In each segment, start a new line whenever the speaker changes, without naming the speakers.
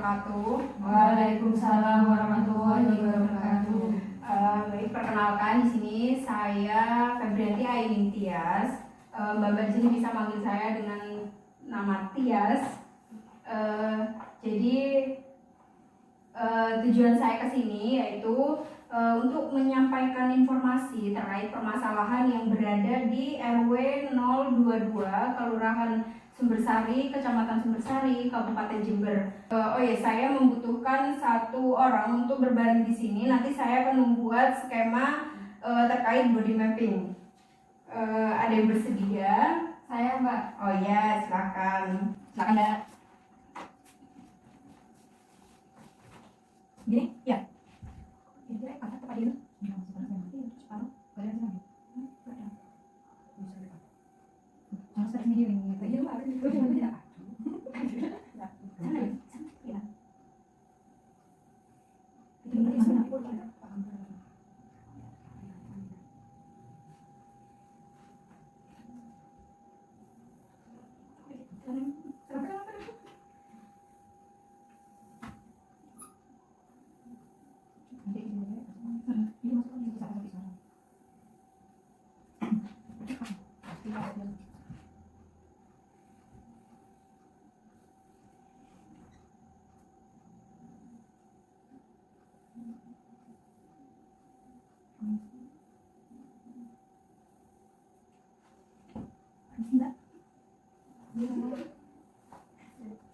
wabarakatuh.
Waalaikumsalam warahmatullahi wabarakatuh.
Baik, perkenalkan di sini saya Febrianti Aini Tias. Mbak di sini bisa manggil saya dengan nama Tias. Jadi tujuan saya ke sini yaitu untuk menyampaikan informasi terkait permasalahan yang berada di RW 022 Kelurahan Sumbersari, Kecamatan Sumbersari, Kabupaten Jember. Saya membutuhkan 1 orang untuk berbaring di sini. Nanti saya akan membuat skema terkait body mapping. Ada yang bersedia?
Saya Mbak.
Oh ya, silakan. Silakan Mbak. Gini, ya. Ini apa tempat ini?
Harus sendiri nih.
Iya, Mbak. Tidak.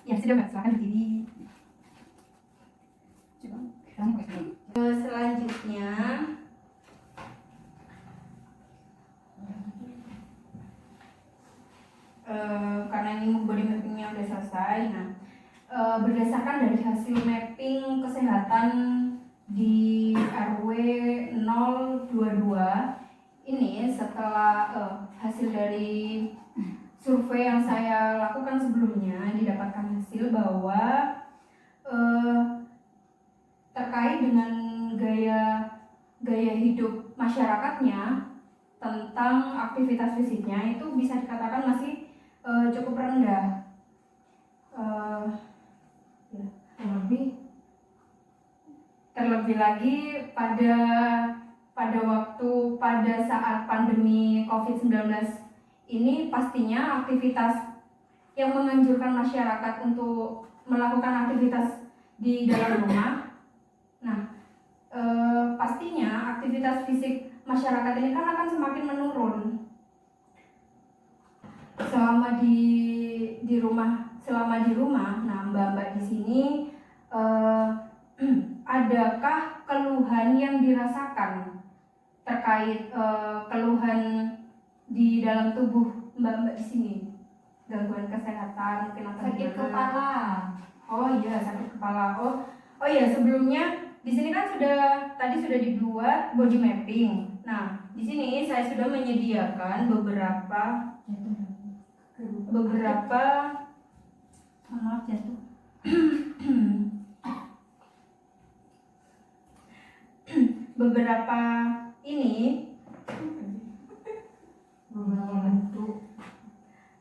Ya sudah Mbak, silakan berdiri. Selanjutnya karena ini body mappingnya udah selesai, berdasarkan dari hasil mapping kesehatan di RW 022 ini, setelah hasil dari survei yang saya lakukan sebelumnya, didapatkan hasil bahwa terkait dengan gaya hidup masyarakatnya tentang aktivitas fisiknya itu bisa dikatakan masih cukup rendah. Terlebih lagi pada saat pandemi COVID-19 ini, pastinya aktivitas yang menganjurkan masyarakat untuk melakukan aktivitas di dalam rumah. Pastinya aktivitas fisik masyarakat ini kan akan semakin menurun. Selama di rumah, Mbak-mbak di sini adakah keluhan yang dirasakan terkait keluhan di dalam tubuh Mbak-mbak di sini? Gangguan kesehatan, mungkin apa?
Sakit kepala.
Oh iya, sakit kepala. Oh iya, sebelumnya di sini kan tadi sudah dibuat body mapping. Nah, di sini saya sudah menyediakan beberapa maaf jatuh.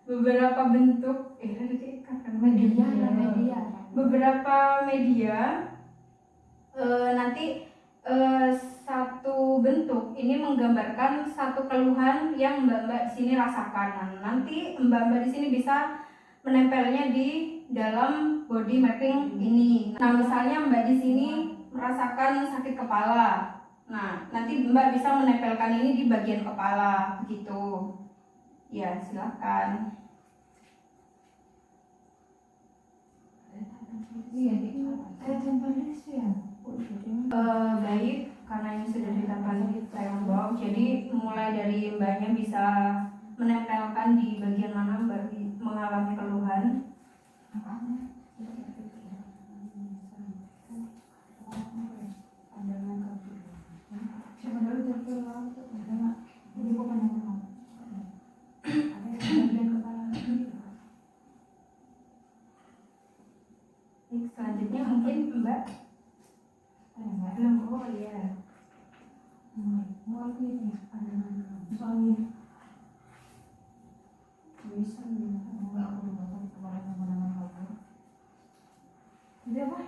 beberapa bentuk beberapa media. Nanti satu bentuk ini menggambarkan satu keluhan yang mbak-mbak di sini rasakan. Nah, nanti mbak-mbak di sini bisa menempelnya di dalam body mapping ini. Nah, misalnya mbak di sini merasakan sakit kepala. Nah, nanti mbak bisa menempelkan ini di bagian kepala, begitu. Ya, silakan. Baik, karena ini sudah ditempel, saya membawa. Jadi mulai dari mbaknya bisa menempelkan di bagian mana mbak mengalami keluhan. Selanjutnya mungkin mbak. Oh iya.
Dia apa?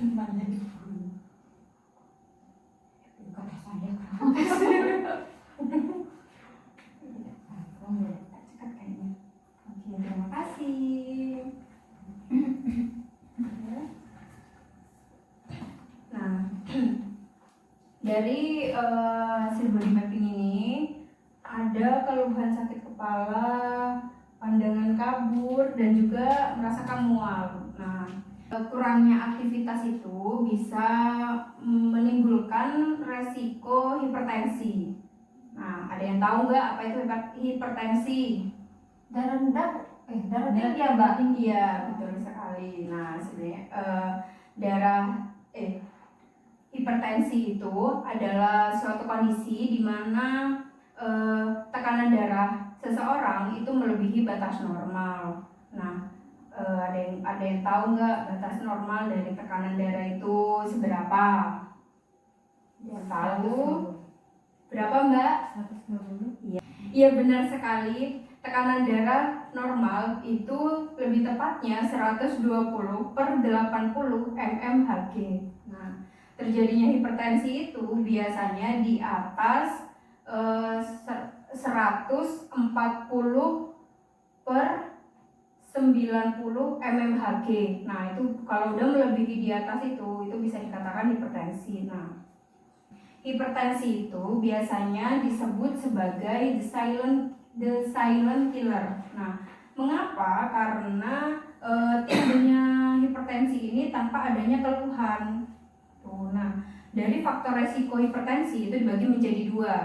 Kata saya
Cekat kayaknya. Oke, terima kasih. Nah, dari hasil body mapping ini ada keluhan sakit kepala, pandangan kabur, dan juga merasakan mual. Nah, kurangnya aktivitas itu bisa menimbulkan resiko hipertensi. Nah, ada yang tahu nggak apa itu hipertensi?
darah tinggi ya mbak.
Iya, betul sekali. Nah, sebenarnya hipertensi itu adalah suatu kondisi di mana tekanan darah seseorang itu melebihi batas normal. Nah, ada yang tahu nggak batas normal dari tekanan darah itu seberapa? Yang tahu? Berapa Mbak?
120.
Iya benar sekali. Tekanan darah normal itu lebih tepatnya 120 per 80 mmHg. Nah, terjadinya hipertensi itu biasanya di atas 140 per 90 mmHg. Nah, itu kalau udah melebihi di atas itu bisa dikatakan hipertensi. Nah, hipertensi itu biasanya disebut sebagai the silent killer. Nah, mengapa? Karena timbulnya hipertensi ini tanpa adanya keluhan. Nah, dari faktor resiko hipertensi itu dibagi menjadi dua.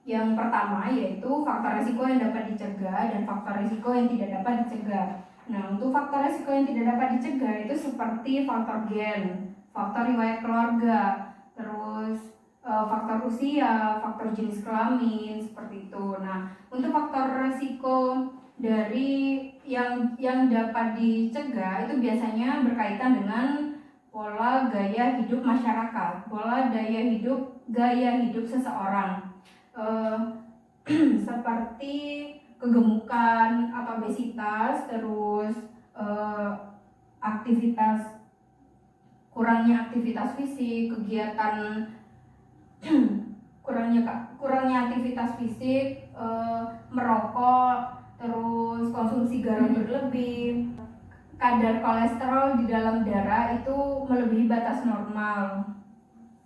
Yang pertama yaitu faktor resiko yang dapat dicegah dan faktor resiko yang tidak dapat dicegah. Nah, untuk faktor resiko yang tidak dapat dicegah itu seperti faktor gen, faktor riwayat keluarga, terus faktor usia, faktor jenis kelamin, seperti itu. Nah, untuk faktor resiko dari yang dapat dicegah itu biasanya berkaitan dengan pola gaya hidup masyarakat, pola gaya hidup seseorang. Seperti kegemukan atau obesitas, terus kurangnya aktivitas fisik, kegiatan kurangnya aktivitas fisik, merokok, terus konsumsi garam berlebih, kadar kolesterol di dalam darah itu melebihi batas normal,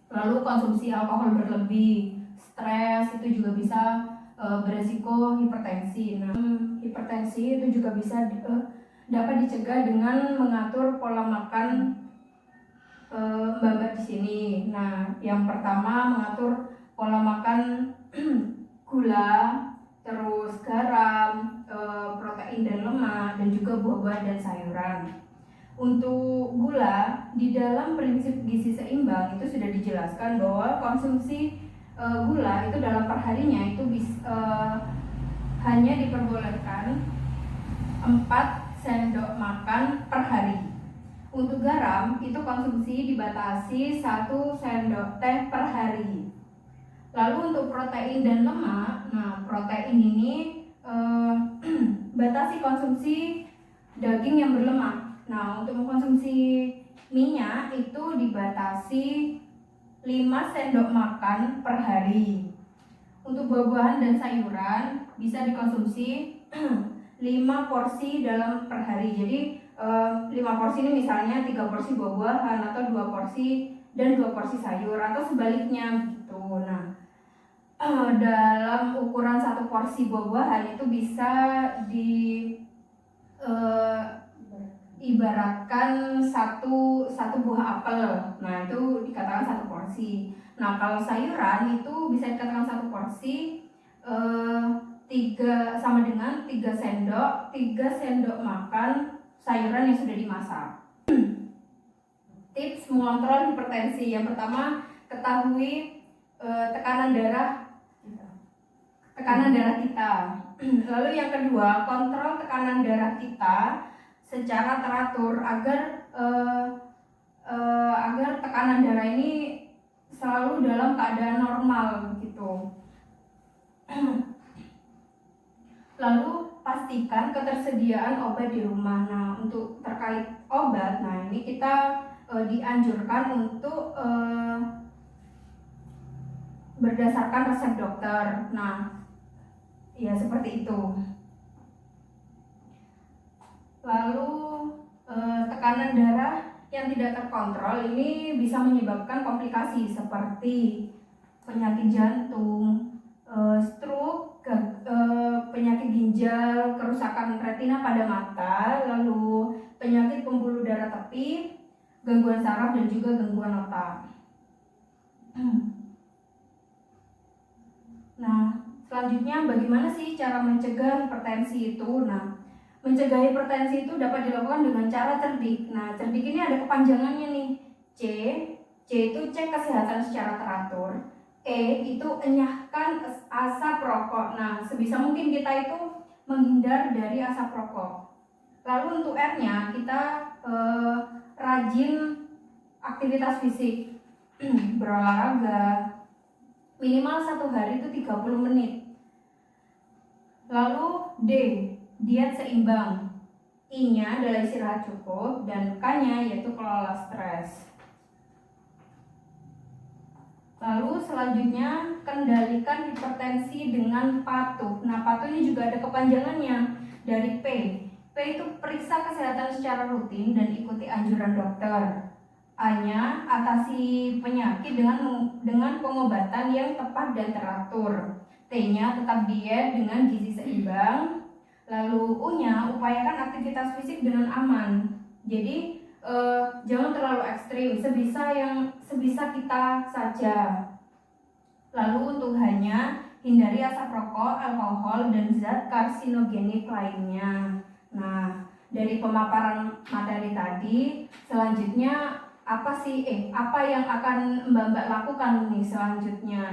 lalu konsumsi alkohol berlebih, stres itu juga bisa beresiko hipertensi. Nah, hipertensi itu juga bisa dapat dicegah dengan mengatur pola makan Mbak di sini. Nah, yang pertama mengatur pola makan gula, terus garam, protein dan lemak, dan juga buah-buahan dan sayuran. Untuk gula, di dalam prinsip gizi seimbang itu sudah dijelaskan bahwa konsumsi gula itu dalam perharinya itu hanya diperbolehkan 4 sendok makan per hari. Untuk garam itu konsumsi dibatasi 1 sendok teh per hari. Lalu untuk protein dan lemak, nah protein ini batasi konsumsi daging yang berlemak. Nah, untuk mengkonsumsi minyak itu dibatasi 5 sendok makan per hari. Untuk buah-buahan dan sayuran bisa dikonsumsi 5 porsi dalam per hari. Jadi 5 porsi ini misalnya 3 porsi buah-buahan atau 2 porsi dan 2 porsi sayur atau sebaliknya gitu. Nah, dalam ukuran 1 porsi buah-buahan itu bisa ibaratkan satu buah apel. Nah, itu dikatakan 1 porsi. Nah, kalau sayuran itu bisa dikatakan 1 porsi 3 sama dengan 3 sendok makan sayuran yang sudah dimasak. Tips mengontrol hipertensi. Yang pertama, ketahui tekanan darah kita. Lalu yang kedua, kontrol tekanan darah kita secara teratur agar tekanan darah ini selalu dalam keadaan normal gitu. Lalu pastikan ketersediaan obat di rumah. Nah, untuk terkait obat, nah ini kita dianjurkan untuk berdasarkan resep dokter. Nah, ya seperti itu. Lalu tekanan darah yang tidak terkontrol ini bisa menyebabkan komplikasi seperti penyakit jantung, stroke, penyakit ginjal, kerusakan retina pada mata, lalu penyakit pembuluh darah tepi, gangguan saraf dan juga gangguan otak. Nah, selanjutnya bagaimana sih cara mencegah hipertensi itu? Nah, mencegah hipertensi itu dapat dilakukan dengan cara cerdik. Nah, cerdik ini ada kepanjangannya nih. C itu cek kesehatan secara teratur. E itu enyahkan asap rokok. Nah, sebisa mungkin kita itu menghindar dari asap rokok. Lalu untuk R-nya kita rajin aktivitas fisik, berolahraga, minimal 1 hari itu 30 menit. Lalu D, diet seimbang. I-nya adalah istirahat cukup dan K-nya yaitu kelola stres. Lalu selanjutnya kendalikan hipertensi dengan patuh. Nah, patuh ini juga ada kepanjangannya dari P. P itu periksa kesehatan secara rutin dan ikuti anjuran dokter. A-nya atasi penyakit dengan pengobatan yang tepat dan teratur. T-nya tetap diet dengan gizi seimbang. Lalu U-nya upayakan aktivitas fisik dengan aman. Jadi jangan terlalu ekstrim, sebisa kita saja. Lalu untuk H-nya hindari asap rokok, alkohol dan zat karsinogenik lainnya. Nah, dari pemaparan materi tadi, selanjutnya apa yang akan Mbak lakukan nih selanjutnya?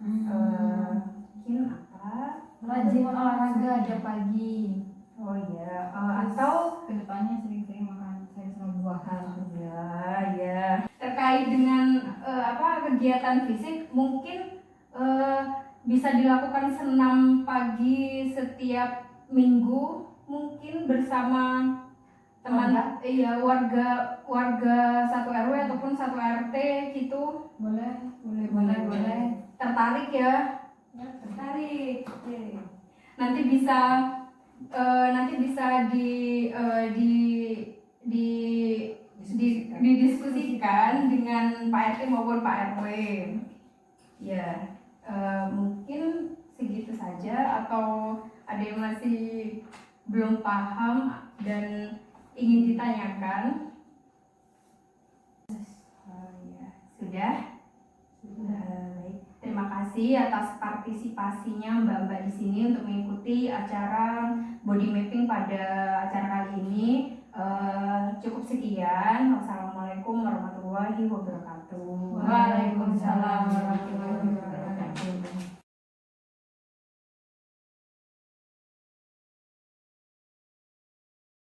Mungkin apa?
Rajin olahraga tiap pagi.
Oh iya, atau
kedepannya sering-sering makan sayur sama buah.
Ya. Terkait dengan kegiatan fisik, mungkin bisa dilakukan senam pagi setiap minggu, mungkin bersama teman warga satu RW ataupun satu RT gitu.
Boleh.
Tertarik ya? Tertarik. Oke. Nanti bisa didiskusikan dengan Pak RT maupun Pak RW. Ya, mungkin segitu saja, atau ada yang masih belum paham dan ingin ditanyakan? Sudah. Baik. Terima kasih atas partisipasinya Mbak-mbak di sini untuk mengikuti acara body mapping pada acara kali ini. Cukup sekian. Wassalamualaikum warahmatullahi wabarakatuh.